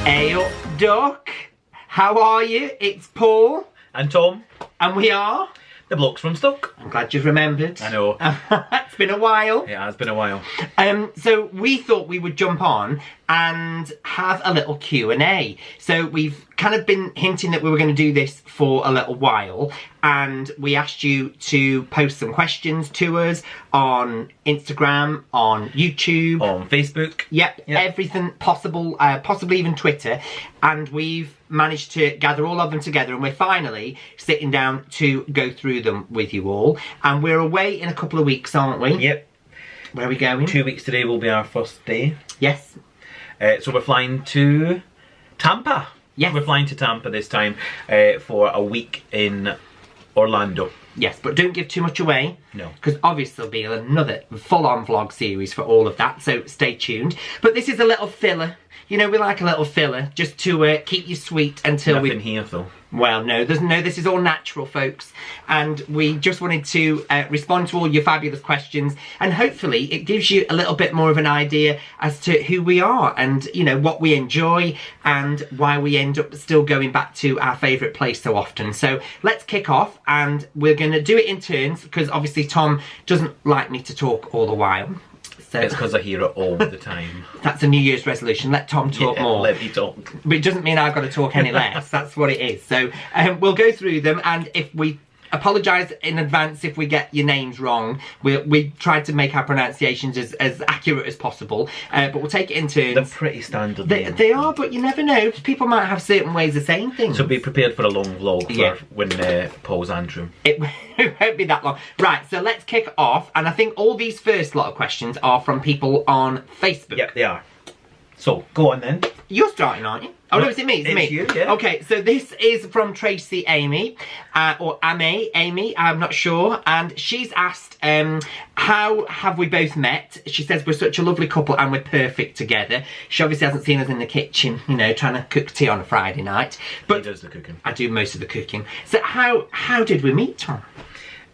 Hey up, Duck. How are you? It's Paul. And Tom. And we are... The Blokes from Stoke. I'm glad you've remembered. I know. It's been a while. It has been a while. So we thought we would jump on and have a little Q&A. So we've kind of been hinting that we were going to do this for a little while, and we asked you to post some questions to us on Instagram, on YouTube, On Facebook. Yep, everything possible, possibly even Twitter, and we've managed to gather all of them together, and we're finally sitting down to go through them with you all. And we're away in a couple of weeks, aren't we? Yep. Where are we going? 2 weeks today will be our first day. Yes. So we're flying to Tampa. Yes. We're flying to Tampa this time for a week in Orlando. Yes, but don't give too much away. No. Because obviously there'll be another full-on vlog series for all of that, so stay tuned. But this is a little filler. You know, we like a little filler, just to keep you sweet until Nothing here though. Well, no, this is all natural, folks. And we just wanted to respond to all your fabulous questions, and hopefully it gives you a little bit more of an idea as to who we are and, you know, what we enjoy and why we end up still going back to our favourite place so often. So let's kick off, and we're going to do it in turns, because obviously Tom doesn't like me to talk all the while. So It's because I hear it all the time. that's a New Year's resolution. Let Tom talk more. Let me talk. But it doesn't mean I've got to talk any less. That's what it is. So we'll go through them, and if we apologise in advance if we get your names wrong. We tried to make our pronunciations as accurate as possible, but we'll take it in turns. They're pretty standard. They are, but you never know. People might have certain ways of saying things. So be prepared for a long vlog for when Paul's Antrim. It won't be that long. Right, so let's kick off. And I think all these first lot of questions are from people on Facebook. Yep, they are. So, go on then. You're starting, aren't you? Oh, no, is it me? It's me. You, yeah. Okay, so this is from Tracy Amy, or Amy, I'm not sure. And she's asked, how have we both met? She says we're such a lovely couple and we're perfect together. She obviously hasn't seen us in the kitchen, you know, trying to cook tea on a Friday night. But he does the cooking. I do most of the cooking. So how did we meet, Tom?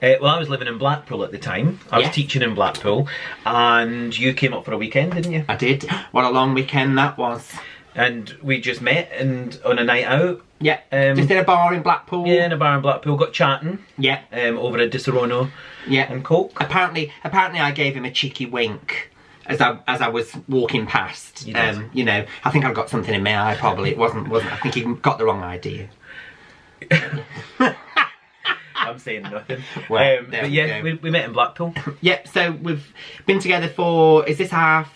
Well, I was living in Blackpool at the time. I was teaching in Blackpool, and you came up for a weekend, didn't you? I did. What a long weekend that was. And we just met and on a night out. Yeah, just in a bar in Blackpool. Yeah, in a bar in Blackpool. Got chatting. Yeah. Over a Disaronno. Yeah. And Coke. Apparently I gave him a cheeky wink as I was walking past. You know, I think I got something in my eye. Probably it wasn't. I think he got the wrong idea. I'm saying nothing. Well, but yeah, we met in Blackpool. Yep. So we've been together for. Is this our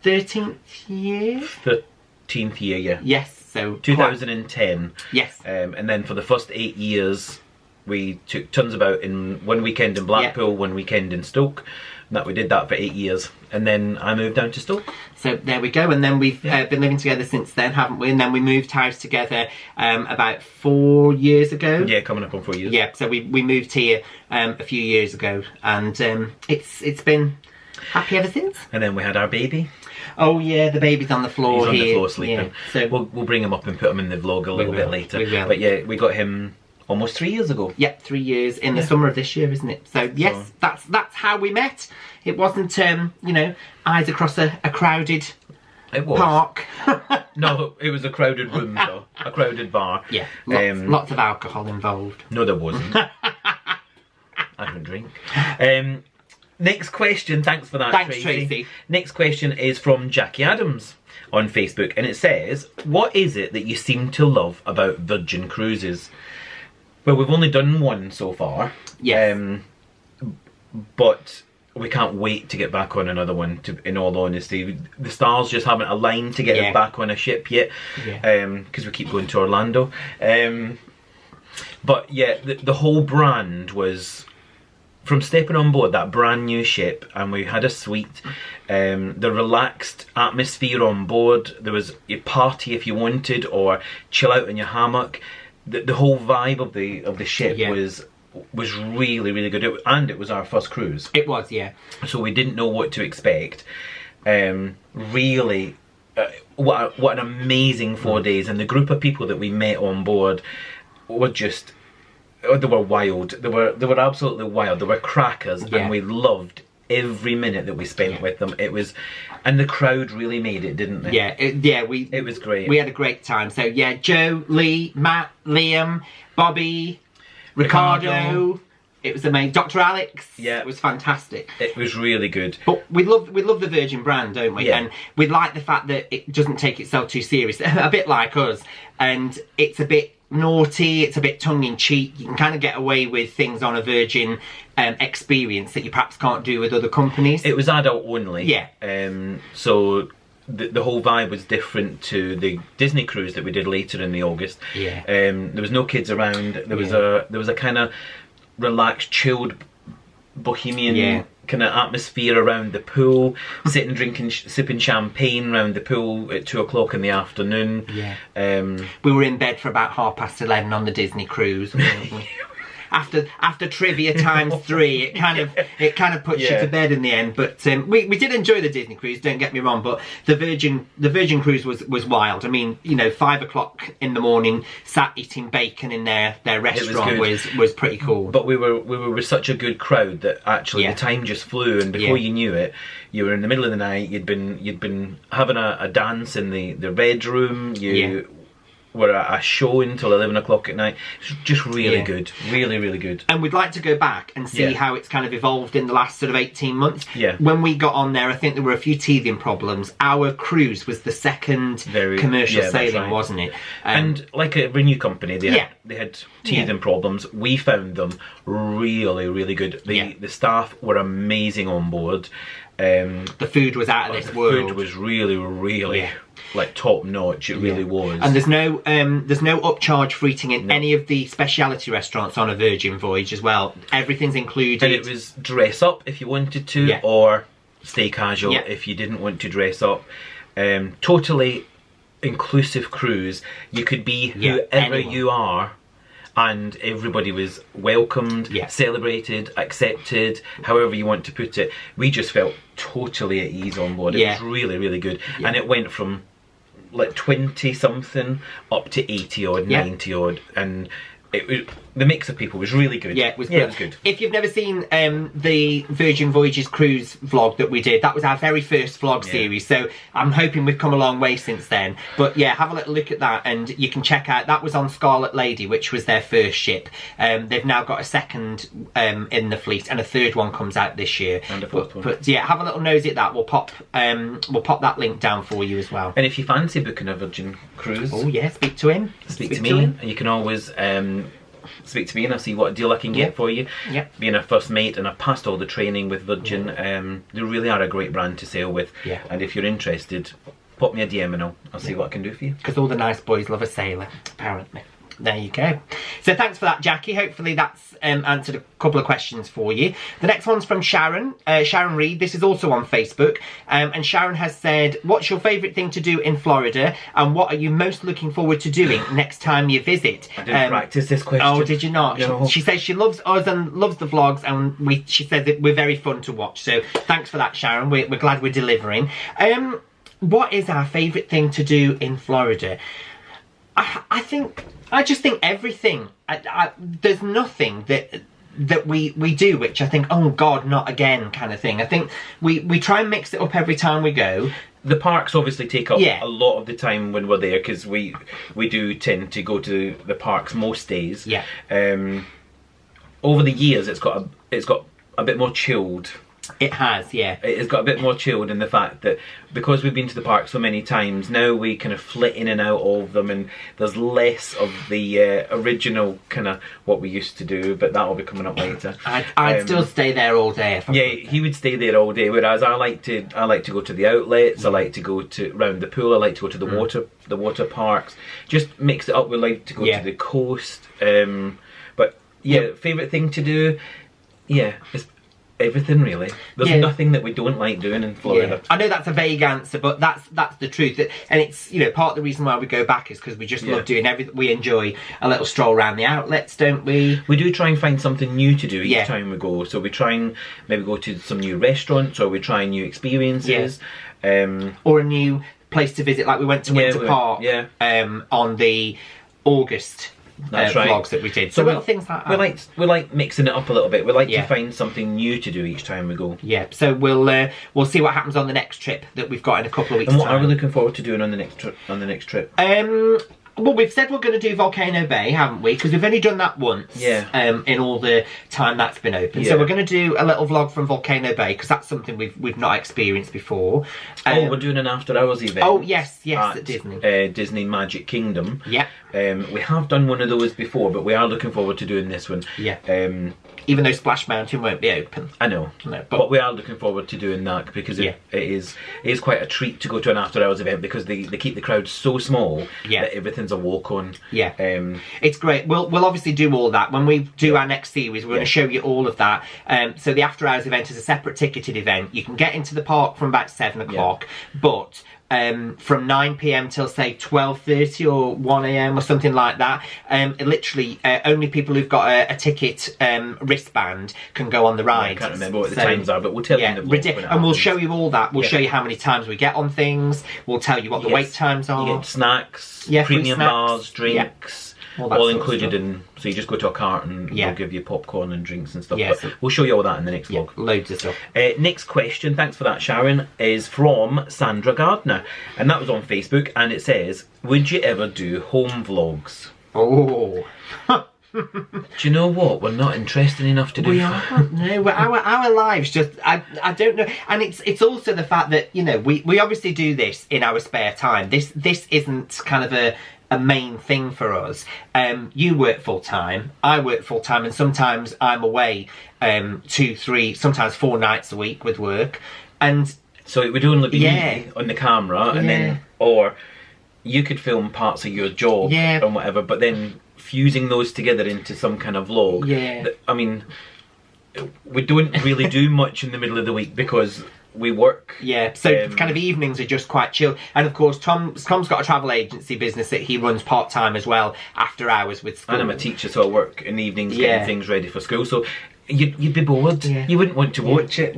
13th year? 13th year, yeah. Yes. So 2010. Yes. And then for the first 8 years, we took tons about in one weekend in Blackpool, one weekend in Stoke. We did that for 8 years, and then I moved down to Stoke. So there we go, and then we've been living together since then, haven't we? And then we moved house together about 4 years ago. Yeah, coming up on 4 years. Yeah, so we moved here a few years ago, and it's been happy ever since. And then we had our baby. Oh yeah, the baby's on the floor. He's on here. the floor sleeping. Yeah, so we'll bring him up and put him in the vlog a little bit later. We will. But yeah, we got him almost 3 years ago. Yep, 3 years in the summer of this year, isn't it? So yes, that's how we met. It wasn't you know, eyes across a crowded park. No, it was a crowded room though. A crowded bar. Yeah, lots of alcohol involved. No, there wasn't. I don't drink. Next question. Thanks for that, Thanks, Tracy. Next question is from Jackie Adams on Facebook, and it says, what is it that you seem to love about Virgin Cruises? Well, we've only done one so far. Yes. But we can't wait to get back on another one, in all honesty. The stars just haven't aligned to get us back on a ship yet. Because we keep going to Orlando. But yeah, the whole brand was... From stepping on board that brand new ship, and we had a suite, the relaxed atmosphere on board, there was a party if you wanted, or chill out in your hammock. The whole vibe of the ship was really, really good, and it was our first cruise. It was, yeah. So we didn't know what to expect. Really, what an amazing 4 days, and the group of people that we met on board were just... They were wild. They were absolutely wild. They were crackers, and we loved every minute that we spent with them. It was, and the crowd really made it, didn't they? Yeah, it was great. We had a great time. So yeah, Joe, Lee, Matt, Liam, Bobby, Ricardo. It was amazing. Dr. Alex. Yeah, it was fantastic. It was really good. But we love the Virgin brand, don't we? Yeah. And we like the fact that it doesn't take itself too serious. A bit like us, and it's a bit naughty. It's a bit tongue-in-cheek. You can kind of get away with things on a Virgin experience that you perhaps can't do with other companies. It was adult only. Yeah. So the whole vibe was different to the Disney cruise that we did later in the August. Yeah. There was no kids around. There was a kind of relaxed, chilled, bohemian kind of atmosphere around the pool, sitting, drinking, sipping champagne around the pool at 2 o'clock in the afternoon. Yeah. We were in bed for about 11:30 on the Disney cruise. After trivia times 3, it kind of puts you to bed in the end. But we did enjoy the Disney cruise. Don't get me wrong. But the Virgin cruise was wild. I mean, 5 o'clock in the morning, sat eating bacon in their restaurant was pretty cool. But we were with such a good crowd that actually the time just flew, and before you knew it, you were in the middle of the night. You'd been having a dance in the bedroom. Were at a show until 11 o'clock at night. It's just really good. Really, really good. And we'd like to go back and see how it's kind of evolved in the last sort of 18 months. Yeah. When we got on there, I think there were a few teething problems. Our cruise was the second commercial sailing, wasn't it? And like every new company, they had teething problems. We found them really, really good. The staff were amazing on board. The food was out of this world. The food was really, really like top notch. It really was. And there's no upcharge for eating in any of the speciality restaurants on a Virgin voyage as well. Everything's included. And it was dress up if you wanted to, or stay casual if you didn't want to dress up. Totally inclusive cruise. You could be whoever you are. And everybody was welcomed, celebrated, accepted, however you want to put it. We just felt totally at ease on board. It was really, really good. And it went from like 20 something up to 80 odd, 90 odd. And it was, the mix of people was really good. Yeah, it was good. If you've never seen the Virgin Voyages cruise vlog that we did, that was our very first vlog series. So I'm hoping we've come a long way since then. But yeah, have a little look at that, and you can check out. That was on Scarlet Lady, which was their first ship. They've now got a second in the fleet, and a third one comes out this year. And a fourth one. But yeah, have a little nosy at that. We'll pop that link down for you as well. And if you fancy booking a Virgin cruise, speak to him. Speak to me. You can always speak to me and I'll see what deal I can get for you. Being a first mate, and I've passed all the training with Virgin. They really are a great brand to sail with. And if you're interested, pop me a DM and I'll see what I can do for you. Because all the nice boys love a sailor, apparently. There you go. So thanks for that, Jackie. Hopefully that's answered a couple of questions for you. The next one's from Sharon. Sharon Reed. This is also on Facebook. And Sharon has said, what's your favourite thing to do in Florida? And what are you most looking forward to doing next time you visit? I didn't practice this question. Oh, did you not? No. She says she loves us and loves the vlogs. And she says that we're very fun to watch. So thanks for that, Sharon. We're glad we're delivering. What is our favourite thing to do in Florida? I just think everything. There's nothing that we do which I think, oh God, not again, kind of thing. I think we try and mix it up every time we go. The parks obviously take up a lot of the time when we're there, because we do tend to go to the parks most days. Over the years, it's got a bit more chilled. It has, It's got a bit more chilled in the fact that because we've been to the park so many times, now we kind of flit in and out of them, and there's less of the original kind of what we used to do, but that'll be coming up later. I'd still stay there all day. If he would stay there all day, whereas I like to go to the outlets, I like to go to around the pool, I like to go to the water parks. Just mix it up. We like to go to the coast. But favourite thing to do, is everything really. There's nothing that we don't like doing in Florida. I know that's a vague answer, but that's the truth. And it's part of the reason why we go back is because we just love doing everything. We enjoy a little stroll around the outlets, don't we? We do try and find something new to do each time we go. So we try and maybe go to some new restaurants, or we try new experiences, or a new place to visit. Like we went to Winter Park on the August That's right. vlogs that we did. So little things like that. We like mixing it up a little bit. We like Yeah. to find something new to do each time we go. Yeah, so we'll see what happens on the next trip that we've got in a couple of weeks' And what time. are we looking forward to doing on the next trip? Well, we've said we're going to do Volcano Bay, haven't we? Because we've only done that once. Yeah. In all the time that's been open, Yeah. so we're going to do a little vlog from Volcano Bay because that's something we've not experienced before. We're doing an after hours event. Oh yes, at Disney. Disney Magic Kingdom. Yeah. We have done one of those before, but we are looking forward to doing this one. Yeah. Even though Splash Mountain won't be open. I know, No, but we are looking forward to doing that because it is quite a treat to go to an after hours event because they keep the crowd so small that everything's a walk on. Yeah, it's great. We'll obviously do all that when we do our next series. We're going to show you all of that. So the after hours event is a separate ticketed event. You can get into the park from about 7 o'clock, but from 9 p.m. till say 12:30 or 1 a.m. or something like that. Literally, only people who've got a ticket wristband can go on the ride. I can't remember what the times are, but we'll tell you in the vlog when it and we'll happens. show you all that. We'll show you how many times we get on things. We'll tell you what the wait times are. You get snacks, free premium snacks. bars, drinks. All that All sort of included stuff. in, so you just go to a cart and they'll give you popcorn and drinks and stuff. Yeah, but so- we'll show you all that in the next Yeah, vlog. loads of stuff. Next question, thanks for that, Sharon, is from Sandra Gardner, and that was on Facebook, and it says, "Would you ever do home vlogs?" Oh. Do you know what? We're not interested enough to do. We aren't. No, but our lives just I don't know, and it's also the fact that we obviously do this in our spare time. This isn't kind of a main thing for us. You work full time, I work full time, and sometimes I'm away 2, 3, sometimes 4 nights a week with work, and So it would only be me on the camera, and then or you could film parts of your job and whatever, but then fusing those together into some kind of vlog. I mean, we don't really do much in the middle of the week because we work. Yeah, so kind of evenings are just quite chill. And of course, Tom's got a travel agency business that he runs part-time as well, after hours with school. And I'm a teacher, so I work in the evenings getting things ready for school. So you'd be bored. You wouldn't want to watch it.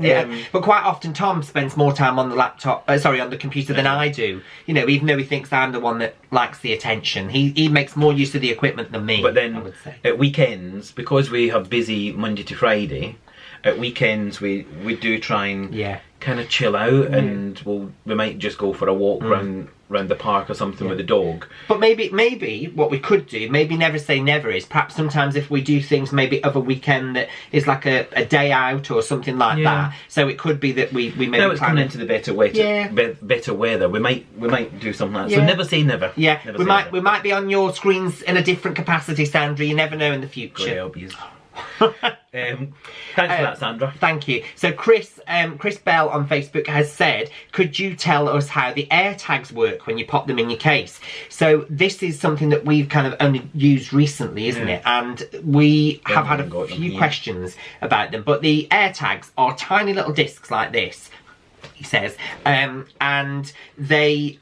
But quite often Tom spends more time on the laptop, on the computer than I do. Even though he thinks I'm the one that likes the attention, he makes more use of the equipment than me. But then I would say. at weekends, because we have busy Monday to Friday, at weekends we do try and kind of chill out, and we might just go for a walk round the park or something with the dog. But maybe what we could do, maybe never say never, is perhaps sometimes if we do things maybe of a weekend that is like a day out or something like that. So it could be that we maybe now it's coming into the better weather. We might do something like that. So never say never. Yeah, Never we say might never. we might be on your screens in a different capacity, Sandra. You never know in the future. Thanks for that, Sandra. Thank you. So Chris Bell on Facebook has said, could you tell us how the air tags work when you pop them in your case? So this is something that we've kind of only used recently, isn't it? And we have had a few questions about them. But the air tags are tiny little discs like this, he says, and they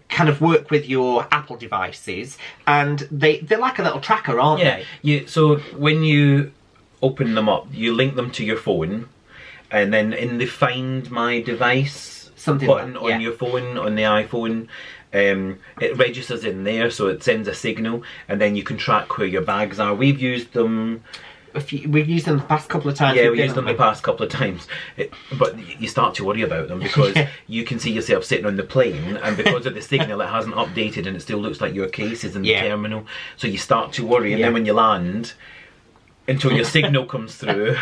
kind of work with your Apple devices, and they're like a little tracker, aren't they? So when you open them up, you link them to your phone, and then in the Find My Device button on your phone, on the iPhone, it registers in there, so it sends a signal, and then you can track where your bags are. We've used them. We've used them the past couple of times. Yeah, we used them the past couple of times. But you start to worry about them because you can see yourself sitting on the plane, and because of the signal, it hasn't updated, and it still looks like your case is in the terminal. So you start to worry, and then when you land, until your signal comes through,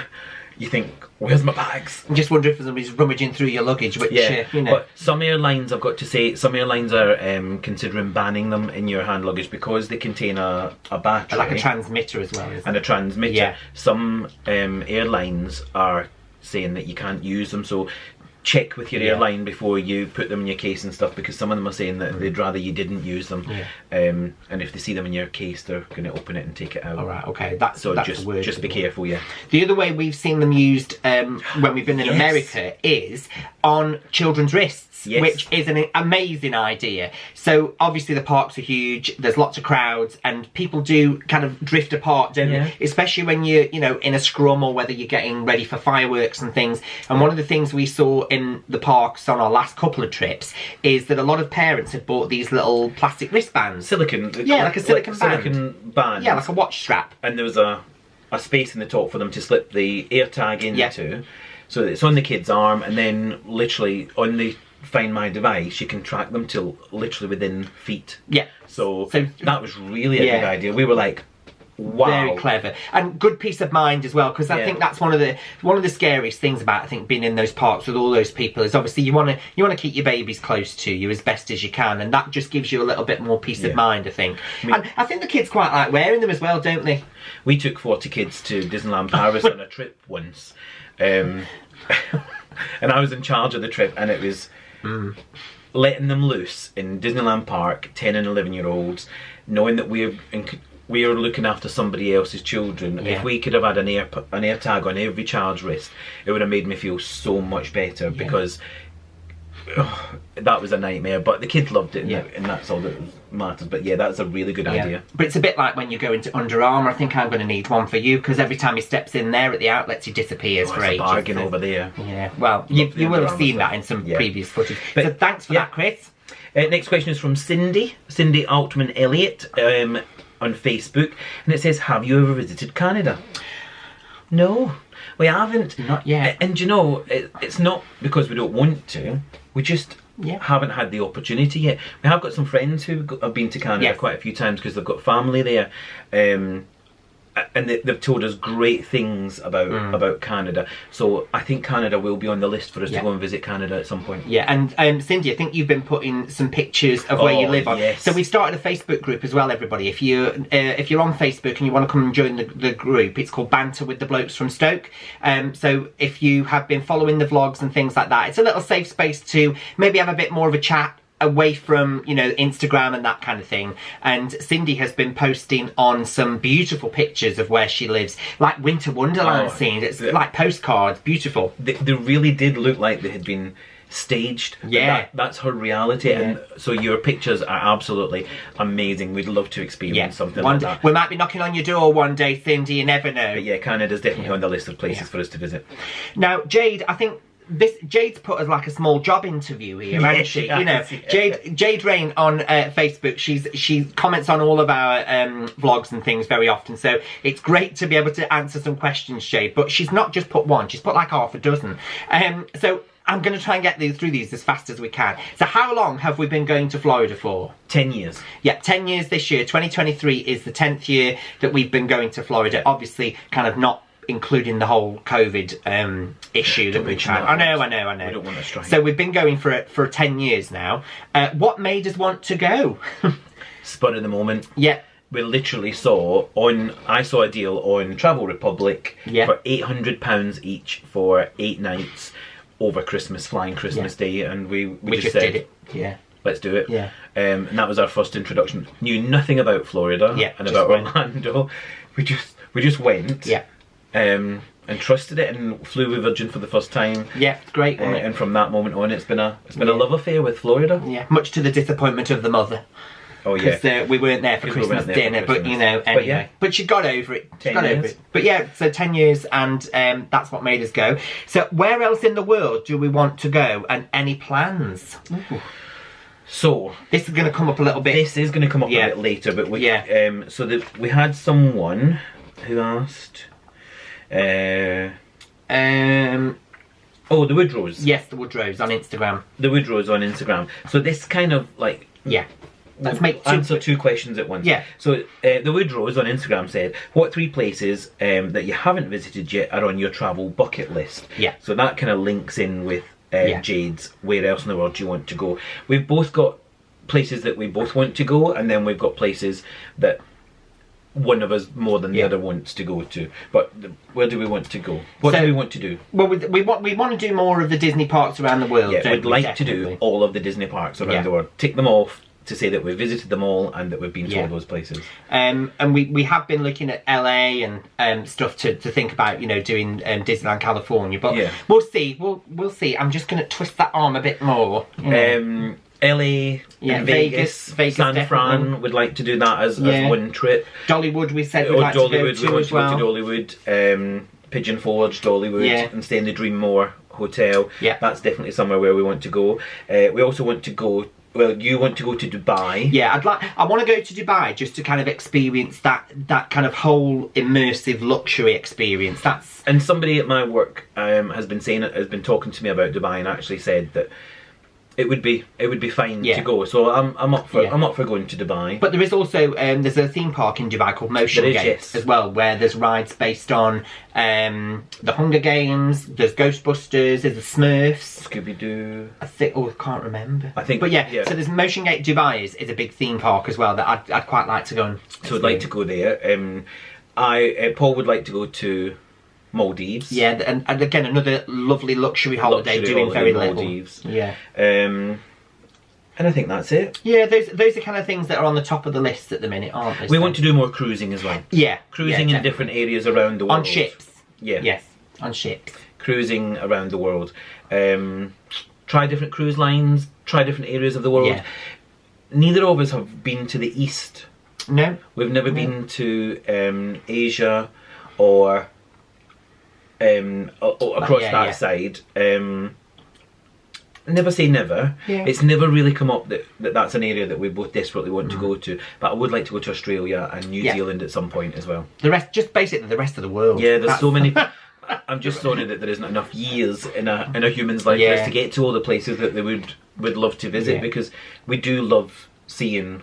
you think, where's my bags? I just wonder if somebody's rummaging through your luggage, which, But some airlines, I've got to say, some airlines are considering banning them in your hand luggage because they contain a battery. Like a transmitter as well, isn't and it? a transmitter. Some airlines are saying that you can't use them, so check with your airline before you put them in your case and stuff, because some of them are saying that they'd rather you didn't use them. And if they see them in your case, they're going to open it and take it out. Alright, okay, that's just be careful, The other way we've seen them used when we've been in America is on children's wrists, which is an amazing idea. So obviously the parks are huge, there's lots of crowds, and people do kind of drift apart, don't they? Especially when you're in a scrum, or whether you're getting ready for fireworks and things. And one of the things we saw in in the parks on our last couple of trips is that a lot of parents had bought these little plastic wristbands. Silicon. Yeah, like a silicon band. Silicon band. Yeah, like a watch strap. And there was a space in the top for them to slip the air tag into. Yeah. So it's on the kid's arm, and then literally on the Find My device, you can track them till literally within feet. Yeah. So that was really a good idea. We were like, wow. Very clever and good peace of mind as well, because I think that's one of the scariest things about, I think, being in those parks with all those people is obviously you want to keep your babies close to you as best as you can, and that just gives you a little bit more peace of mind, I think. And I think the kids quite like wearing them as well, don't they? We took 40 kids to Disneyland Paris on a trip once, and I was in charge of the trip, and it was letting them loose in Disneyland Park, 10 and 11-year-olds, knowing that we are looking after somebody else's children. If we could have had an air tag on every child's wrist, it would have made me feel so much better, because that was a nightmare. But the kids loved it, and that's all that matters. But yeah, that's a really good idea. But it's a bit like when you go into Under Armour. I think I'm going to need one for you, because every time he steps in there at the outlets, he disappears for ages. It's a bargain over there. Yeah, well, you will have seen that in some previous footage. But so thanks for that, Chris. Next question is from Cindy Altman Elliott on Facebook, and it says, have you ever visited Canada? No, we haven't. Not yet. And you know, it's not because we don't want to, we just haven't had the opportunity yet. We have got some friends who have been to Canada quite a few times because they've got family there, and they've told us great things about Canada. So I think Canada will be on the list for us to go and visit Canada at some point. Yeah, and Cindy, I think you've been putting some pictures of where you live on. Yes. So we've started a Facebook group as well, everybody. If you're on Facebook and you want to come and join the group, it's called Banter with the Blokes from Stoke. So if you have been following the vlogs and things like that, it's a little safe space to maybe have a bit more of a chat away from, you know, Instagram and that kind of thing. And Cindy has been posting on some beautiful pictures of where she lives, like Winter Wonderland scene. It's like postcards, beautiful. They really did look like they had been staged. Yeah, that's her reality. And so your pictures are absolutely amazing. We'd love to experience something like that. We might be knocking on your door one day, Cindy, you never know. But yeah, Canada's definitely on the list of places for us to visit. Now, Jade, I think Jade's put as like a small job interview here, hasn't she? You know, Jade Rain on Facebook. She comments on all of our vlogs and things very often. So it's great to be able to answer some questions, Jade. But she's not just put one; she's put like half a dozen. So I'm going to try and get through these as fast as we can. So how long have we been going to Florida for? 10 years. Yeah, 10 years this year. 2023 is the 10th year that we've been going to Florida. Obviously, kind of not including the whole COVID issue that we've had. I know. We don't want to strike. So we've been going for 10 years now. What made us want to go? Spur of the moment. Yeah. We literally I saw a deal on Travel Republic for £800 each for 8 nights over Christmas, flying Christmas Day, and we just said, did it. Yeah. Let's do it. Yeah. And that was our first introduction. Knew nothing about Florida and about Orlando. We just went. Yeah. And trusted it and flew with Virgin for the first time. Yeah, great. And from that moment on, it's been a love affair with Florida. Yeah, much to the disappointment of the mother. Oh yeah, because we weren't there for Christmas dinner, but you know, anyway. But she got over it. But yeah, so 10 years, and that's what made us go. So where else in the world do we want to go, and any plans? Ooh. So this is going to come up a little bit. This is going to come up a bit later, but we we had someone who asked. The Woodrows. Yes, the Woodrows on Instagram. The Woodrows on Instagram. So this kind of like let's answer two questions at once. Yeah. So the Woodrows on Instagram said, "What 3 places that you haven't visited yet are on your travel bucket list?" Yeah. So that kind of links in with Jade's. Where else in the world do you want to go? We've both got places that we both want to go, and then we've got places that one of us more than the other wants to go to. But where do we want to go? What do we want to do? Well, we want to do more of the Disney parks around the world. Yeah, we'd like to do all of the Disney parks around the world. Tick them off to say that we've visited them all and that we've been to all those places. And we have been looking at LA and stuff to think about, you know, doing Disneyland California. But we'll see. We'll see. I'm just going to twist that arm a bit more. LA, and Vegas, San Fran would like to do that as one trip. Dollywood, we said we'd like to go to as well. Dollywood, Pigeon Forge, Dollywood, and stay in the Dreammore hotel. Yeah. That's definitely somewhere where we want to go. We also want to go. Well, you want to go to Dubai. Yeah, I want to go to Dubai just to kind of experience that kind of whole immersive luxury experience. And somebody at my work has been talking to me about Dubai and actually said that it would be fine to go. So I'm up for going to Dubai. But there is also there's a theme park in Dubai called Motion Gate yes. as well, where there's rides based on the Hunger Games. There's Ghostbusters. There's the Smurfs. Scooby Doo. I can't remember. I think. But yeah. So there's Motion Gate Dubai is a big theme park as well that I'd quite like to go and. So I'd like to go there. Paul would like to go to Maldives. Yeah, and again another lovely luxury holiday doing very Maldives. little. Yeah. And I think that's it. Yeah, those are kind of things that are on the top of the list at the minute, aren't they? We want to do more cruising as well. Yeah. Cruising in different areas around the world. On ships. Yeah. Yes, on ships. Cruising around the world. Try different cruise lines, try different areas of the world. Yeah. Neither of us have been to the east. No. We've never been to Asia or across that side. Never say never. Yeah. It's never really come up that's an area that we both desperately want to go to. But I would like to go to Australia and New Zealand at some point as well. The rest of the world. Yeah, there's so many. I'm just sorry that there isn't enough years in a human's life for us to get to all the places that they would love to visit, because we do love seeing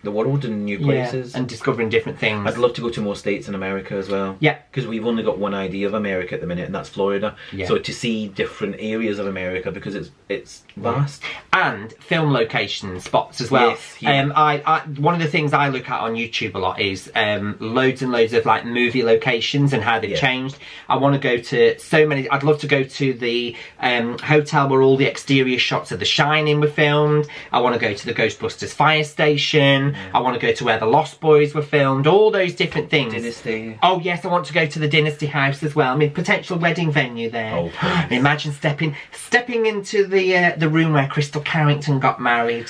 the world and new places and discovering different things. I'd love to go to more states in America as well. Yeah, because we've only got one idea of America at the minute, and that's Florida. Yeah. So to see different areas of America, because it's vast, and film location spots as well. Yes, yeah. I one of the things I look at on YouTube a lot is loads and loads of like movie locations and how they've changed. I want to go to so many. I'd love to go to the hotel where all the exterior shots of The Shining were filmed. I want to go to the Ghostbusters fire station. I want to go to where the Lost Boys were filmed. All those different things. Dynasty. Oh yes, I want to go to the Dynasty house as well. I mean, potential wedding venue there. Oh, imagine stepping into the room where Crystal Carrington got married.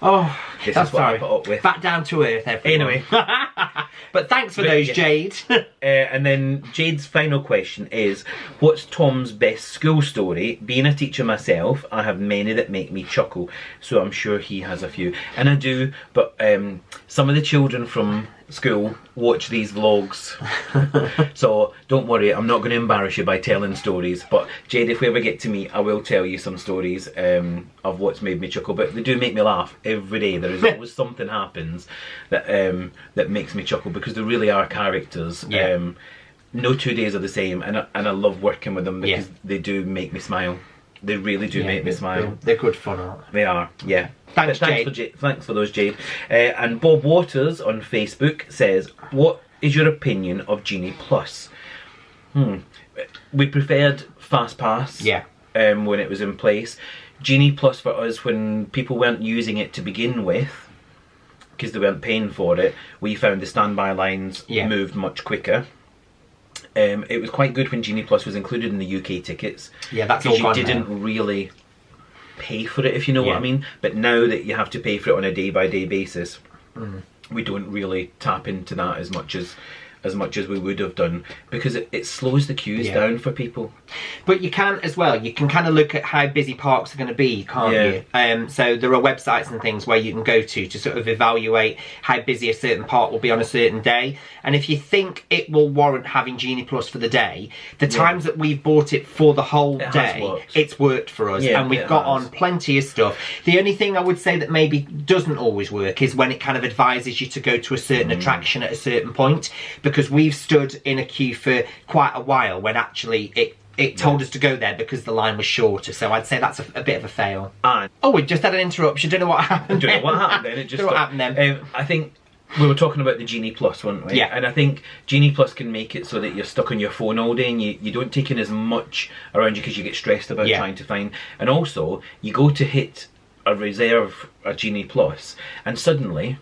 Oh, this that's is what I put up with. Back down to earth, everyone. Anyway. But thanks for those, Jade. And then Jade's final question is, what's Tom's best school story? Being a teacher myself, I have many that make me chuckle, so I'm sure he has a few. And I do, but some of the children from school watch these vlogs, so don't worry, I'm not going to embarrass you by telling stories. But Jade, if we ever get to meet, I will tell you some stories of what's made me chuckle. But they do make me laugh every day. There is always something happens that makes me chuckle, because they really are characters. No 2 days are the same, and I love working with them because they do make me smile. They really do make me smile. They're good fun, aren't they? They are, yeah. Thanks Jade. Thanks for those, Jade. And Bob Waters on Facebook says, what is your opinion of Genie Plus? We preferred Fast Pass when it was in place. Genie Plus for us, when people weren't using it to begin with, because they weren't paying for it, we found the standby lines moved much quicker. It was quite good when Genie Plus was included in the UK tickets. Yeah, that's all gone now. Because you didn't really pay for it, if you know what I mean. But now that you have to pay for it on a day-by-day basis, we don't really tap into that as much as we would have done, because it slows the queues down for people. But you can as well, you can kind of look at how busy parks are going to be, can't you? So there are websites and things where you can go to sort of evaluate how busy a certain park will be on a certain day. And if you think it will warrant having Genie Plus for the day, the times that we've bought it for the whole day, it's worked for us. And we've got on plenty of stuff. The only thing I would say that maybe doesn't always work is when it kind of advises you to go to a certain attraction at a certain point, because we've stood in a queue for quite a while when actually it told us to go there because the line was shorter. So I'd say that's a bit of a fail. We just had an interruption. Don't know what happened. Don't know what happened then. It just stopped. I think we were talking about the Genie Plus, weren't we? And I think Genie Plus can make it so that you're stuck on your phone all day and you don't take in as much around you because you get stressed about trying to find. And also, you go to hit a reserve a Genie Plus and suddenly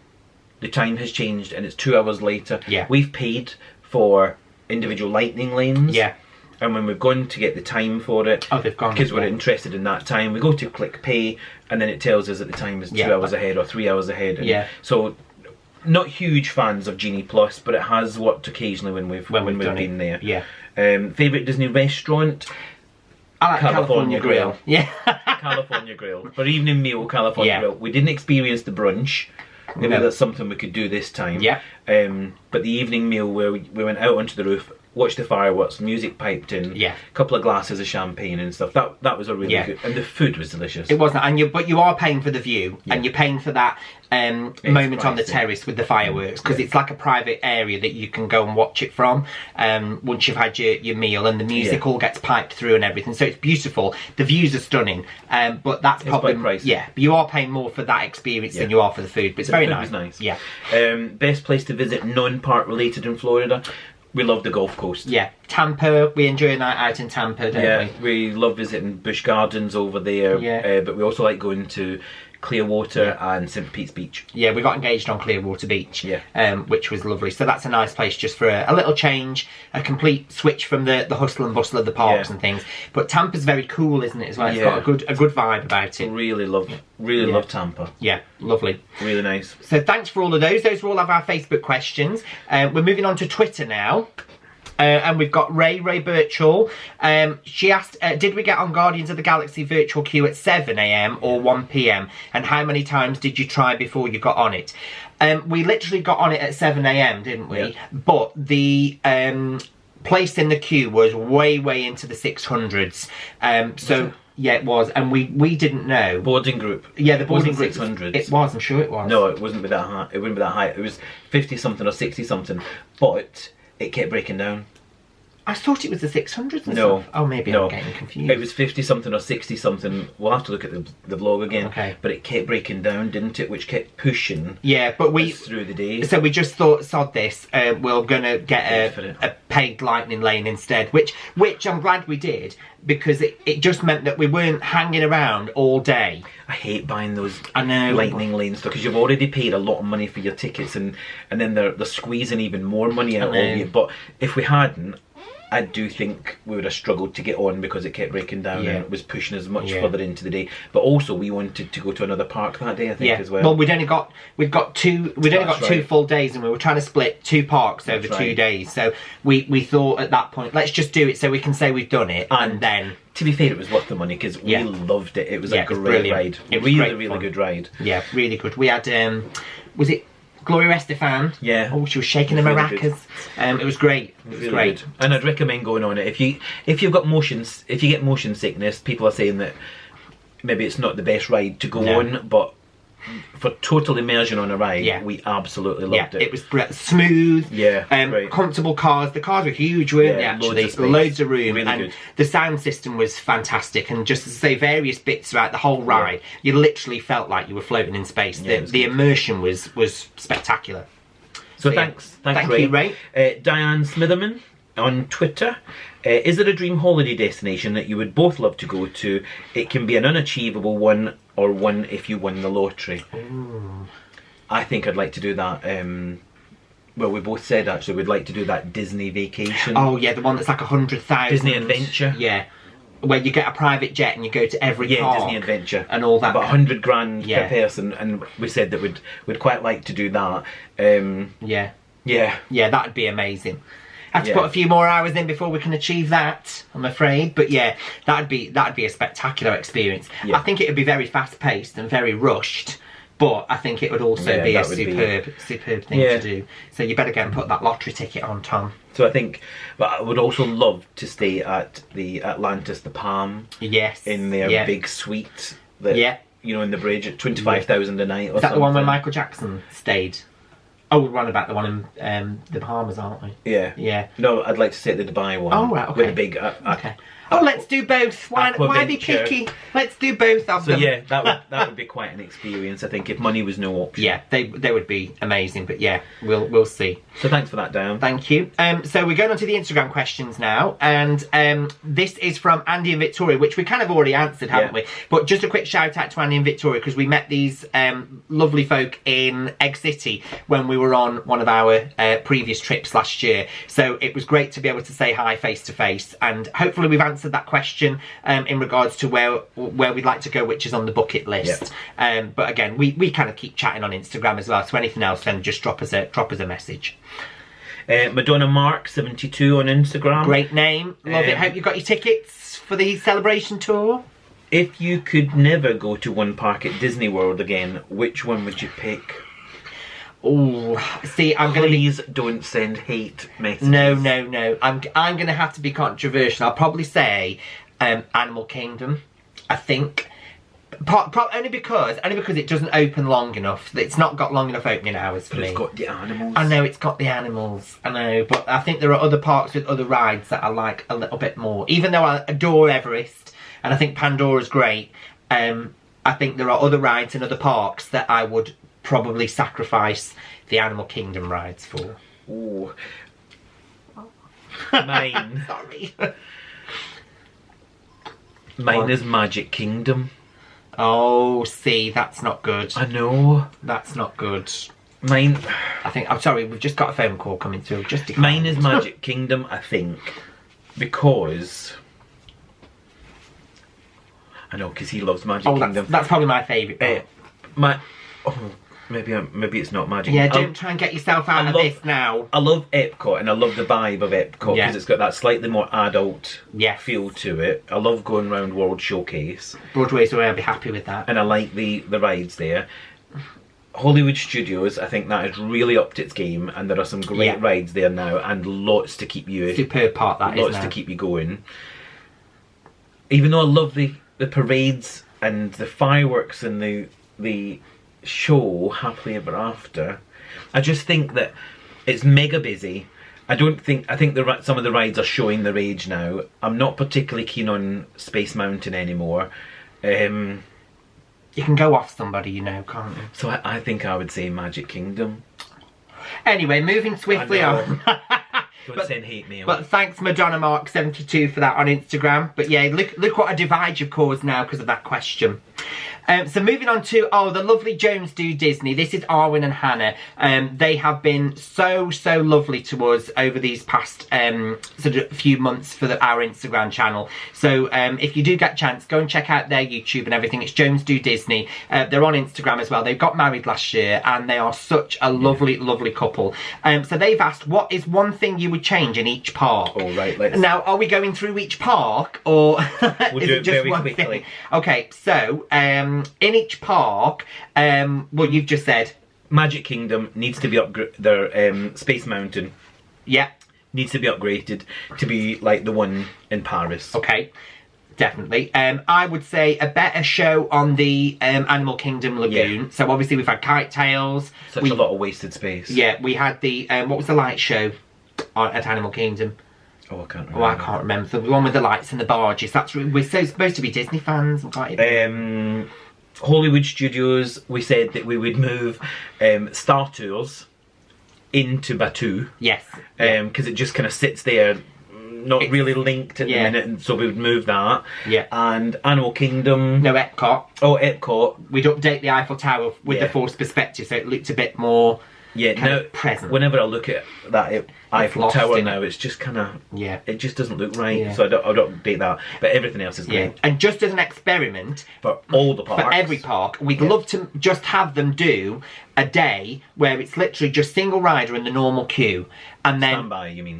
the time has changed and it's 2 hours later. We've paid for individual lightning lanes. And when we've gone to get the time for it, they've gone, because we're interested in that time, we go to click pay, and then it tells us that the time is 2 hours ahead or 3 hours ahead. And so, not huge fans of Genie Plus, but it has worked occasionally when we've been there. Favourite Disney restaurant? I like California Grill. Yeah. California Grill. For evening meal, California Yeah. Grill. We didn't experience the brunch. Maybe No. that's something we could do this time. Yeah. But the evening meal where we went out onto the roof, watched the fireworks, music piped in, Yeah. a couple of glasses of champagne and stuff. That was a really Yeah. good, and the food was delicious. It wasn't, but you are paying for the view, Yeah. and you're paying for that moment on the pricey. terrace with the fireworks, because Yeah. it's like a private area that you can go and watch it from once you've had your meal, and the music Yeah. all gets piped through and everything. So it's beautiful. The views are stunning, but that's probably quite pricey. yeah. But you are paying more for that experience than Yeah. you are for the food. But it's The very food nice. was nice. Yeah, Best place to visit, non-park related in Florida. We love the Gulf Coast. yeah. Tampa. We enjoy a night out in Tampa, don't Yeah, we? we love visiting Busch Gardens over there. Yeah. But we also like going to Clearwater and St. Pete's Beach. Yeah, we got engaged on Clearwater Beach, Yeah. which was lovely. So that's a nice place just for a little change, a complete switch from the hustle and bustle of the parks Yeah. and things. But Tampa's very cool, isn't it, as well? It's Yeah. got a good vibe about it. Really love Tampa. Yeah, lovely. Really nice. So thanks for all of those. Those were all of our Facebook questions. We're moving on to Twitter now. And we've got Ray Birchall. She asked, did we get on Guardians of the Galaxy virtual queue at 7 a.m. or 1 p.m? And how many times did you try before you got on it? We literally got on it at 7 a.m, didn't we? Yeah. But the place in the queue was way into the 600s. So... Yeah, it was, and we didn't know. Boarding group. Yeah, the boarding group. 600s. It was, I'm sure it was. No, it wouldn't be that high. It wouldn't be that high. It was 50 something or 60 something, but it kept breaking down. I thought it was the 600s and No. stuff. Oh, maybe No. I'm getting confused. It was 50 something or 60 something. We'll have to look at the vlog again. Okay. But it kept breaking down, didn't it? Which kept pushing Yeah, but we... us through the day. So we just thought, sod this, we're going to Paid get for it. a paid lightning lane instead, which I'm glad we did, because it just meant that we weren't hanging around all day. I hate buying those I know. lightning lanes because you've already paid a lot of money for your tickets, and then they're squeezing even more money out I know. of you. But if we hadn't, I do think we would have struggled to get on because it kept breaking down Yeah. and it was pushing us much Yeah. further into the day. But also we wanted to go to another park that day, I think, as well. Well, we'd only got two That's two right. full days, and we were trying to split two parks over That's 2 right. days. So we thought at that point, let's just do it so we can say we've done it, and then to be fair, it was worth the money because Yeah. we loved it. It was Yeah, a it was great brilliant. ride. It was great Really fun. good ride. yeah, really good. We had was it Gloria Estefan? Yeah. Oh, she was shaking the It was really maracas. It was great. It was Really great. good. And I'd recommend going on it if you get motion sickness. People are saying that maybe it's not the best ride to go No. on, but for total immersion on a ride, Yeah. we absolutely Yeah, loved it. it was smooth. Yeah, great. Comfortable cars. The cars were huge, weren't they? Yeah, Actually, loads of space. loads of room, Really and good. the sound system was fantastic. And just to say, various bits throughout the whole ride, you literally felt like you were floating in space. Yeah, it was the good. immersion was spectacular. So yeah. thanks Thank you, Ray. Diane Smitherman on Twitter. Is there a dream holiday destination that you would both love to go to? It can be an unachievable one or one if you won the lottery. Ooh. I think I'd like to do that. Well, we both said actually we'd like to do that Disney vacation. Oh yeah, the one that's like 100,000. Disney Adventure. Yeah, where you get a private jet and you go to every Yeah, park. Disney Adventure and all that. About 100 grand Yeah. per person, and we said that we'd quite like to do that. Yeah. Yeah, Yeah, that'd be amazing. Have to Yeah. put a few more hours in before we can achieve that, I'm afraid. But yeah, that'd be a spectacular experience. Yeah. I think it would be very fast paced and very rushed, but I think it would also Yeah, be a that would be- superb thing Yeah. to do. So you better go and put that lottery ticket on, Tom. so I think, but I would also love to stay at the Atlantis, the Palm, Yes. in their yeah. big suite. That, Yeah. you know, in the bridge at 25,000 a night. Or Is that the one where something. Michael Jackson stayed? Oh, we're on about the one in the Bahamas, aren't we? Yeah. Yeah. No, I'd like to stay at the Dubai one. Oh, right, okay. With the big. Okay. Oh, let's do both. Why be Aquaventure. picky? Let's do both of So them. yeah, that would be quite an experience. I think if money was no option. Yeah, they would be amazing. But yeah, we'll see. So thanks for that, Dan. Thank you. So we're going on to the Instagram questions now, and this is from Andy and Victoria, which we kind of already answered, haven't Yeah. we? But just a quick shout out to Andy and Victoria, because we met these lovely folk in Egg City when we were on one of our previous trips last year. So it was great to be able to say hi face to face, and hopefully we've answered that question in regards to where we'd like to go, which is on the bucket list. But again, we kind of keep chatting on Instagram as well. So anything else, then just drop us a message. Madonna Mark 72 on Instagram. Great name. Love it. Hope you got your tickets for the celebration tour. If you could never go to one park at Disney World again, which one would you pick? Oh, see, I'm going to be... Please don't send hate messages. No. I'm going to have to be controversial. I'll probably say Animal Kingdom, I think. Only because it doesn't open long enough. It's not got long enough opening hours for me. It's got the animals. I know it's got the animals. I know, but I think there are other parks with other rides that I like a little bit more. Even though I adore Everest, and I think Pandora's great, I think there are other rides in other parks that I would probably sacrifice the Animal Kingdom rides for. Ooh. Mine. Sorry. Mine is Magic Kingdom. Oh, see, that's not good. I know. That's not good. Mine... I'm sorry, we've just got a phone call coming through. Just decline. Mine is Magic Kingdom, I think, because... I know, because he loves Magic Kingdom. That's probably my favourite part. Maybe it's not Magic. Yeah, don't try and get yourself out of this now. I love Epcot, and I love the vibe of Epcot because it's got that slightly more adult feel to it. I love going around World Showcase. Broadway's where I'll be happy with that. And I like the rides there. Hollywood Studios, I think that has really upped its game, and there are some great rides there now, and lots to keep you... Superb part that is now. Lots to keep you going. Even though I love the parades and the fireworks and the show Happily Ever After, I just think that it's mega busy. I think some of the rides are showing their age now. I'm not particularly keen on Space Mountain anymore. You can go off somebody, can't you? So I think I would say Magic Kingdom. Anyway, moving swiftly on. Don't send hate mail. But thanks Madonna Mark 72 for that on Instagram. But yeah, look what a divide you've caused now because of that question. So moving on to, the lovely Jones Do Disney. This is Arwen and Hannah. They have been so lovely to us over these past sort of few months for our Instagram channel. So if you do get a chance, go and check out their YouTube and everything. It's Jones Do Disney. They're on Instagram as well. They got married last year and they are such a lovely couple. So they've asked, what is one thing you would change in each park? All right, Now, are we going through each park or we'll is do it just very one quickly. thing? Okay, so in each park, well, you've just said Magic Kingdom needs to be upgraded. Their Space Mountain, needs to be upgraded to be like the one in Paris. Okay, definitely. I would say a better show on the Animal Kingdom Lagoon. So obviously we've had Kite Tails. Such a lot of wasted space. Yeah, we had the what was the light show at Animal Kingdom? Oh, I can't remember. Oh, I can't remember. The one with the lights and the barges. We're supposed to be Disney fans. Hollywood Studios, we said that we would move Star Tours into Batuu. Yes. Because it just kind of sits there, not really linked at the minute, and so we would move that. Yeah. And Animal Kingdom. No, Epcot. Oh, Epcot. We'd update the Eiffel Tower with the forced perspective so it looked a bit more present. Whenever I look at that Eiffel Tower now, it's just kind of... Yeah. It just doesn't look right, so I don't update that. But everything else is great. And just as an experiment... For all the parks. For every park, we'd love to just have them do a day where it's literally just single rider in the normal queue. And then... Standby, you mean?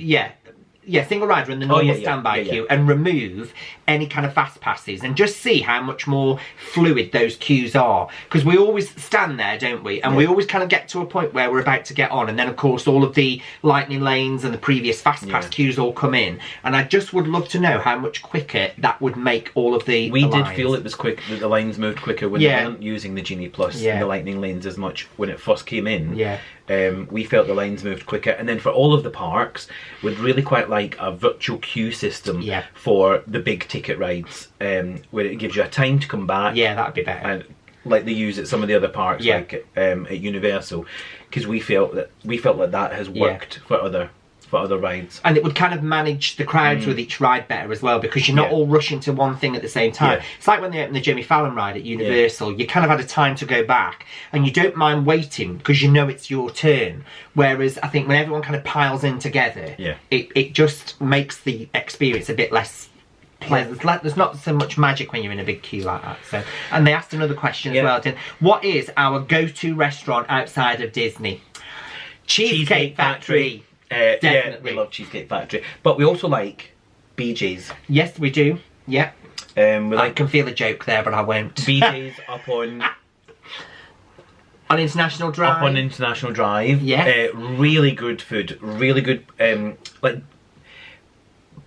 Yeah, single rider in the normal standby queue and remove any kind of fast passes and just see how much more fluid those queues are. Because we always stand there, don't we? And we always kind of get to a point where we're about to get on. And then, of course, all of the lightning lanes and the previous fast pass queues all come in. And I just would love to know how much quicker that would make all of the We did lines. feel it was quick, that the lines moved quicker when they weren't using the Genie Plus and the lightning lanes as much when it first came in. We felt the lines moved quicker. And then for all of the parks, we'd really quite like a virtual queue system for the big ticket rides, where it gives you a time to come back. Yeah, that'd be better. And like they use at some of the other parks, like at Universal, because we felt like that has worked for other rides. And it would kind of manage the crowds with each ride better as well, because you're not all rushing to one thing at the same time. It's like when they opened the Jimmy Fallon ride at Universal, you kind of had a time to go back and you don't mind waiting because you know it's your turn. Whereas I think when everyone kind of piles in together, it just makes the experience a bit less pleasant. There's not so much magic when you're in a big queue like that. So, and they asked another question as well. What is our go-to restaurant outside of Disney? Cheesecake Factory. Yeah, Definitely. we love Cheesecake Factory. But we also like BJ's. Yes, we do. Yeah. We I like can feel a joke there, but I won't. BJ's up on International Drive. Up on International Drive. Yes. Really good food. Really good, like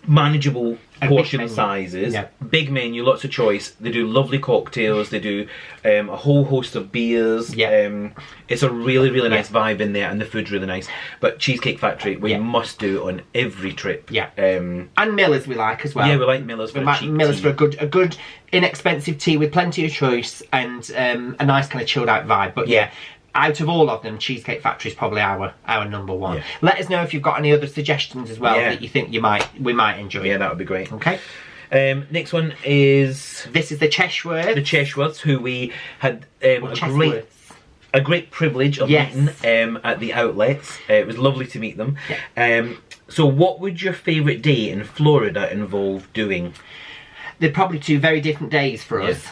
manageable A big portion menu. sizes. Yeah. Big menu, lots of choice. They do lovely cocktails. They do a whole host of beers. Yeah. It's a really, really nice vibe in there, and the food's really nice. But Cheesecake Factory, we must do on every trip. Yeah. Um, And Miller's we like as well. yeah, we like Miller's for We a like cheap Miller's tea. for a good, inexpensive tea with plenty of choice and a nice kind of chilled out vibe. But yeah, out of all of them, Cheesecake Factory is probably our number one. Yeah. Let us know if you've got any other suggestions as well Yeah. that you think we might enjoy. Yeah, that would be great. Okay. Next one is This is the Cheshworth. the Cheshworths, who we had Cheshworths. a great privilege of Yes. meeting at the outlets. It was lovely to meet them. So what would your favourite day in Florida involve doing? They're probably two very different days for us.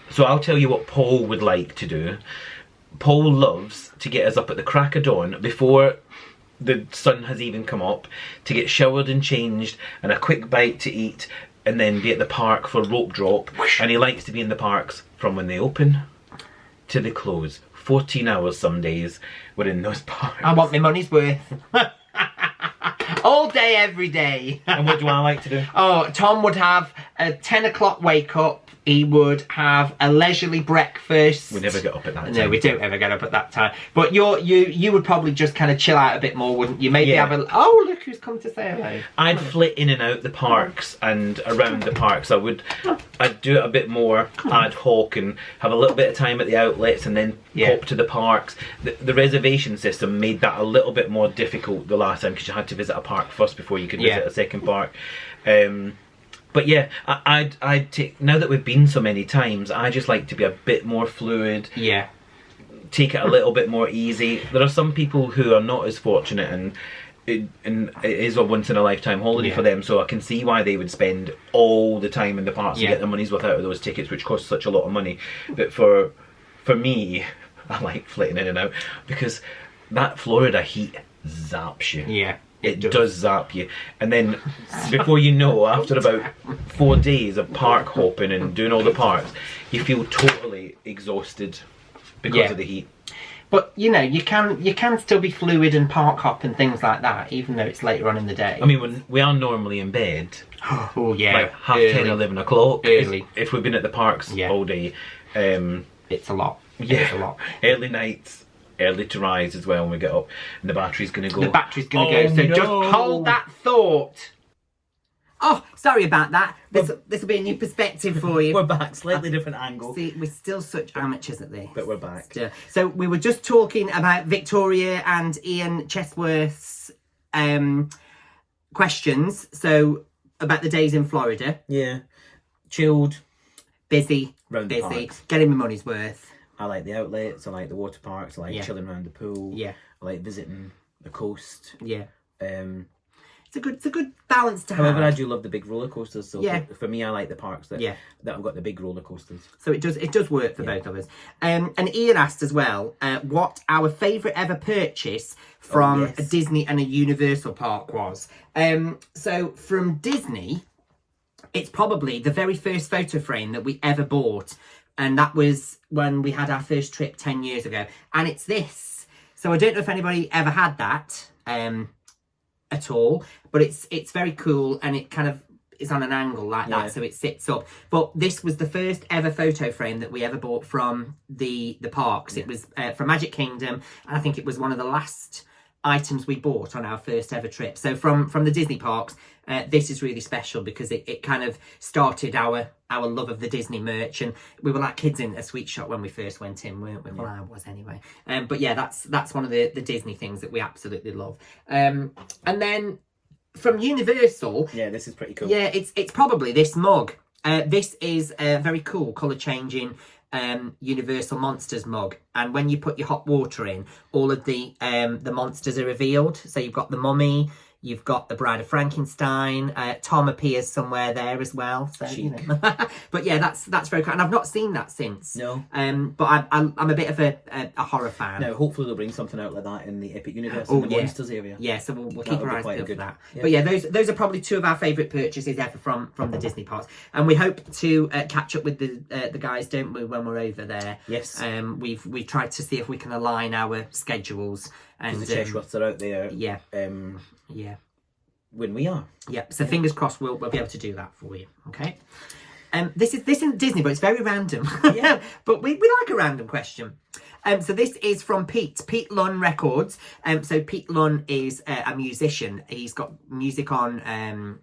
So I'll tell you what Paul would like to do. Paul loves to get us up at the crack of dawn before the sun has even come up, to get showered and changed and a quick bite to eat, and then be at the park for rope drop. And he likes to be in the parks from when they open to they close. 14 hours some days we're in those parks. I want my money's worth. All day, every day. And what do I like to do? Oh, Tom would have a 10 o'clock wake up. He would have a leisurely breakfast. We never get up at that time. No, we don't ever get up at that time. But you would probably just kind of chill out a bit more, wouldn't you? Maybe Yeah. have a... Oh, look who's come to say hello. I'd flit in and out the parks and around the parks. I'd do it a bit more ad hoc and have a little bit of time at the outlets and then pop to the parks. The reservation system made that a little bit more difficult the last time because you had to visit a park first before you could visit a second park. But yeah, I'd take, now that we've been so many times, I just like to be a bit more fluid. Yeah. Take it a little bit more easy. There are some people who are not as fortunate, and it is a once in a lifetime holiday for them. So I can see why they would spend all the time in the parks and get their money's worth out of those tickets, which cost such a lot of money. But for me, I like flitting in and out because that Florida heat zaps you. Yeah. It does zap you, and then before you know, after about 4 days of park hopping and doing all the parks, you feel totally exhausted because of the heat. But you know, you can still be fluid and park hop and things like that, even though it's later on in the day. I mean, when we are normally in bed, oh yeah, like half 10, 11 o'clock, early. if we've been at the parks all day. It's a lot. It's a lot. Early nights. Early to rise as well when we get up, and the battery's going to go. The battery's going to go. So just hold that thought. Oh, sorry about that. This will be a new perspective for you. We're back, slightly different angle. See, we're still such amateurs at this. But we're back. Still. So we were just talking about Victoria and Ian Chesworth's questions. So about the days in Florida. Yeah, chilled, busy, round the parks. Getting my money's worth. I like the outlets, I like the water parks, I like chilling around the pool. Yeah. I like visiting the coast. Yeah. It's a good balance to have. However, I do love the big roller coasters. So for me, I like the parks that have got the big roller coasters. So it does work for both of us. And Ian asked as well what our favourite ever purchase from a Disney and a Universal park was. So from Disney, it's probably the very first photo frame that we ever bought. And that was when we had our first trip 10 years ago. And it's this. So I don't know if anybody ever had that at all. But it's very cool. And it kind of is on an angle like that. So it sits up. But this was the first ever photo frame that we ever bought from the parks. It was from Magic Kingdom. And I think it was one of the last items we bought on our first ever trip. So from the Disney parks, this is really special because it kind of started our love of the Disney merch, and we were like kids in a sweet shop when we first went in, weren't we? Well, I was anyway. But yeah, that's one of the Disney things that we absolutely love. And then from Universal, this is pretty cool. Yeah, it's probably this mug. This is a very cool colour changing Universal Monsters mug, and when you put your hot water in, all of the monsters are revealed. So you've got the mummy, You've got The Bride of Frankenstein. Tom appears somewhere there as well. So, you know. But yeah, that's very cool. And I've not seen that since. No. But I'm a bit of a horror fan. Now, hopefully they'll bring something out like that in the Epic Universe, Oh, in the Monsters area. Yeah, so we'll keep our eyes peeled for that. Yeah. But yeah, those are probably two of our favourite purchases ever from the Disney parks. And we hope to catch up with the guys, don't we, when we're over there? Yes. We've tried to see if we can align our schedules. And the Cheshworths are out there. Yeah. Yeah. When we are. Yeah. So fingers crossed we'll be able to do that for you. Okay. This isn't Disney, but it's very random. Yeah. But we like a random question. So this is from Pete Lunn Records. So Pete Lunn is a musician. He's got music on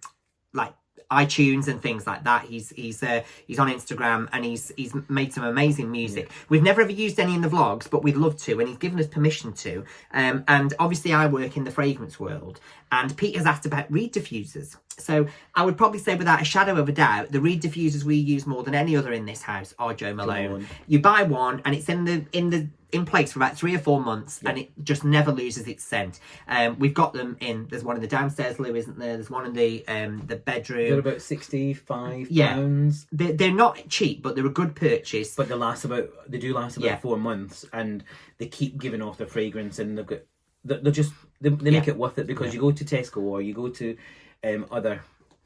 like iTunes and things like that. He's on Instagram, and he's made some amazing music. Yeah. We've never ever used any in the vlogs, but we'd love to, and he's given us permission to. And obviously I work in the fragrance world, and Pete has asked about reed diffusers. So I would probably say without a shadow of a doubt, the reed diffusers we use more than any other in this house are Jo Malone. You buy one and it's in place for about 3 or 4 months, and it just never loses its scent. We've got them in. There's one in the downstairs loo, isn't there? There's one in the bedroom. They're about £65. They're not cheap, but they're a good purchase. But they do last about 4 months, and they keep giving off their fragrance, and they make it worth it, because you go to Tesco or you go to other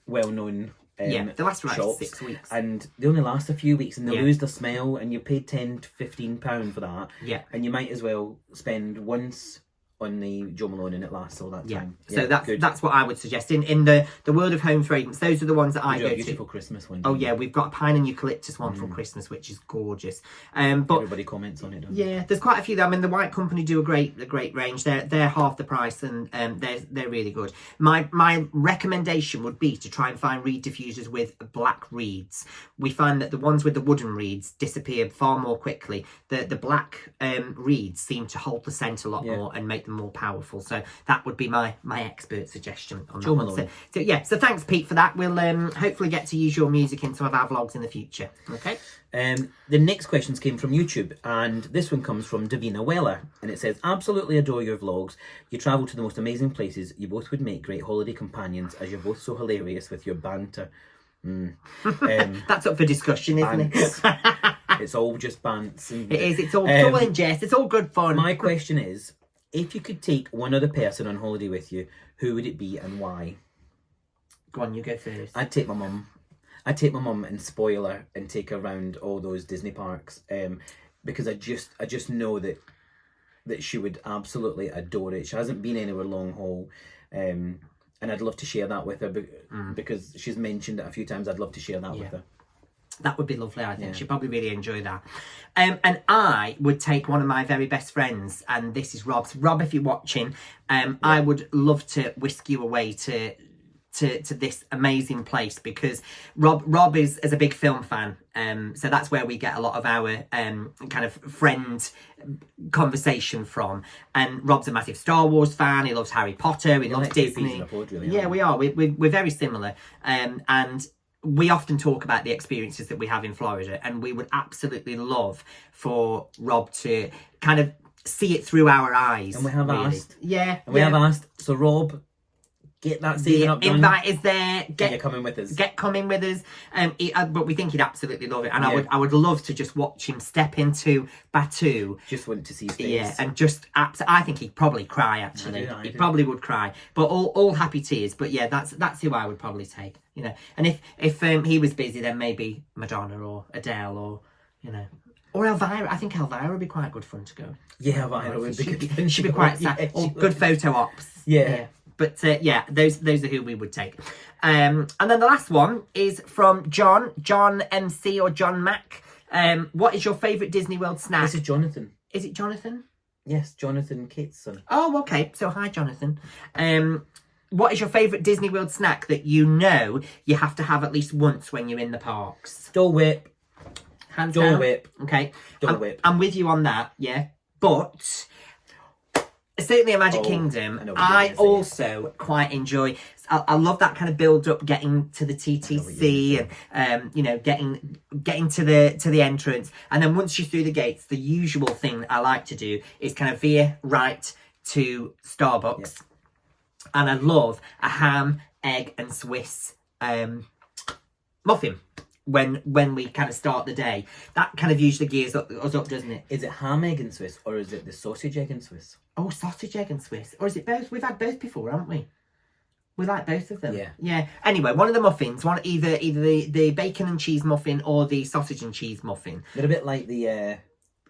well-known they last for shops, 6 weeks, and they only last a few weeks, and they lose their smell, and you paid £10 to £15 for that, and you might as well spend once on the Jo Malone and it lasts all that time. So that's what I would suggest. In the world of home fragrance, those are the ones that I go to. Beautiful Christmas one. Oh yeah, we've got a pine and eucalyptus one from Christmas, which is gorgeous. But everybody comments on it, don't they? Yeah, there's quite a few. I mean, the White Company do a great range. They're half the price, and they're really good. My recommendation would be to try and find reed diffusers with black reeds. We find that the ones with the wooden reeds disappear far more quickly. The black reeds seem to hold the scent a lot more and make them more powerful. So that would be my expert suggestion on that one. So thanks, Pete, for that. We'll hopefully get to use your music in some of our vlogs in the future. Okay. The next questions came from YouTube, and this one comes from Davina Weller, and it says, absolutely adore your vlogs. You travel to the most amazing places. You both would make great holiday companions, as you're both so hilarious with your banter. That's up for discussion, isn't it? It's all just bants. It is. It's all in jest. It's all good fun. My question is, if you could take one other person on holiday with you, who would it be and why? Go on, you go first. I'd take my mum. I'd take my mum and spoil her and take her around all those Disney parks, because I just know that she would absolutely adore it. She hasn't been anywhere long haul, and I'd love to share that with her because she's mentioned it a few times. I'd love to share that with her. That would be lovely, I think. She'd probably really enjoy that. And I would take one of my very best friends, and this is Rob. So Rob, if you're watching, I would love to whisk you away to this amazing place, because Rob is a big film fan. So that's where we get a lot of our kind of friend conversation from. And Rob's a massive Star Wars fan. He loves Harry Potter. He loves Disney. We are. We're very similar. And we often talk about the experiences that we have in Florida, and we would absolutely love for Rob to kind of see it through our eyes. And we have asked. Yeah. And we have asked. So Rob, get that season up done. Invite is there. You're coming with us. Get coming with us. But we think he'd absolutely love it, and I would love to just watch him step into Batuu. Just want to see his face. Yeah, and just I think he'd probably cry. Actually, he probably would cry. But all happy tears. But yeah, that's who I would probably take. You know, and if he was busy, then maybe Madonna or Adele or or Elvira. I think Elvira would be quite good fun to go. Yeah, Elvira would be good. She'd be quite sad. Or good photo ops. Yeah. But those are who we would take. And then the last one is from John MC or John Mac. What is your favourite Disney World snack? This is Jonathan. Is it Jonathan? Yes, Jonathan Kate's son. Oh, okay. So hi, Jonathan. What is your favourite Disney World snack that you have to have at least once when you're in the parks? Dole Whip. Hands down. Dole Whip. Okay. Dole Whip. I'm with you on that, yeah. But certainly at Magic Kingdom, I also quite enjoy. I love that kind of build up, getting to the TTC and getting to the entrance, and then once you're through the gates, the usual thing that I like to do is kind of veer right to Starbucks. And I love a ham, egg and Swiss muffin when we kind of start the day. That kind of usually gears us up, doesn't it? Is it ham, egg and Swiss, or is it the sausage, egg and Swiss? Oh, sausage, egg and Swiss. Or is it both? We've had both before, haven't we? We like both of them. Yeah. Yeah. Anyway, one of the muffins, either the bacon and cheese muffin or the sausage and cheese muffin. They're a bit like the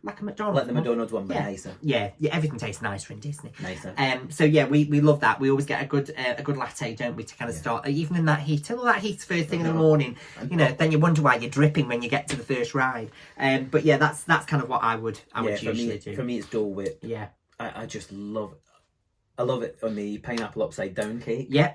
like a McDonald's. Like the McDonald's one, but yeah. nicer. Yeah, everything tastes nicer in Disney. Nicer. So yeah, we love that. We always get a good latte, don't we, to kind of start, even in that heat. Till all that heat's first thing in the morning, you know, then you wonder why you're dripping when you get to the first ride. But yeah, that's kind of what I would usually do. For me, it's Dole Whip. Yeah. I just love it. I love it on the pineapple upside down cake. Yeah.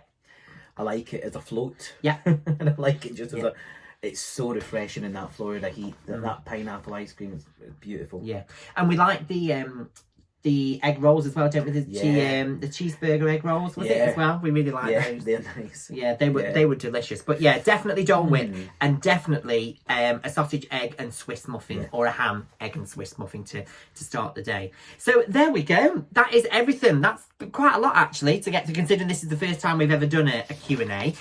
I like it as a float. Yeah. And I like it just as a... It's so refreshing in that Florida heat. That pineapple ice cream is beautiful. Yeah. And we like the egg rolls as well, don't we? The cheeseburger egg rolls, was it as well? We really like those. They're nice. Yeah, they were delicious. But yeah, definitely Dole Whip and definitely a sausage, egg and Swiss muffin or a ham, egg and Swiss muffin to start the day. So there we go. That is everything. That's quite a lot actually to get to, considering this is the first time we've ever done a Q&A.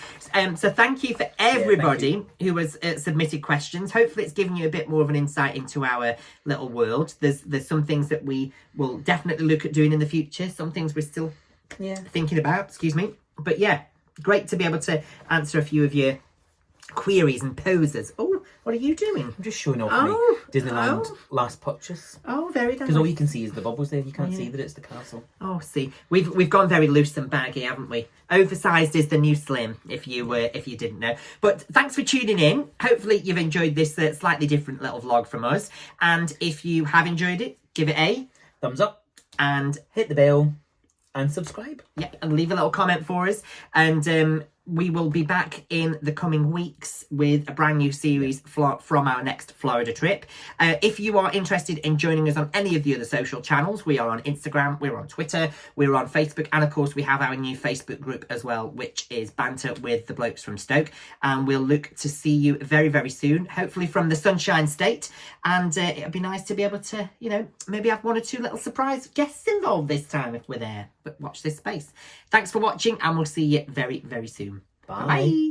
So thank you for everybody who has submitted questions. Hopefully it's given you a bit more of an insight into our little world. There's some things that we will definitely look at doing in the future. Some things we're still thinking about, excuse me. But yeah, great to be able to answer a few of your queries and poses. Oh, what are you doing? I'm just showing off my Disneyland last purchase. Oh, very nice. Because all you can see is the bubbles there. You can't see that it's the castle. Oh, see, we've gone very loose and baggy, haven't we? Oversized is the new slim, if you didn't know. But thanks for tuning in. Hopefully you've enjoyed this slightly different little vlog from us. And if you have enjoyed it, give it a thumbs up and hit the bell and subscribe. Yep, and leave a little comment for us. And we will be back in the coming weeks with a brand new series from our next Florida trip. If you are interested in joining us on any of the other social channels, we are on Instagram, we're on Twitter, we're on Facebook, and of course we have our new Facebook group as well, which is Banter with the Blokes from Stoke. And we'll look to see you very, very soon, hopefully from the Sunshine State. And it'd be nice to be able to, you know, maybe have one or two little surprise guests involved this time if we're there. But watch this space. Thanks for watching, and we'll see you very, very soon. Bye. Bye.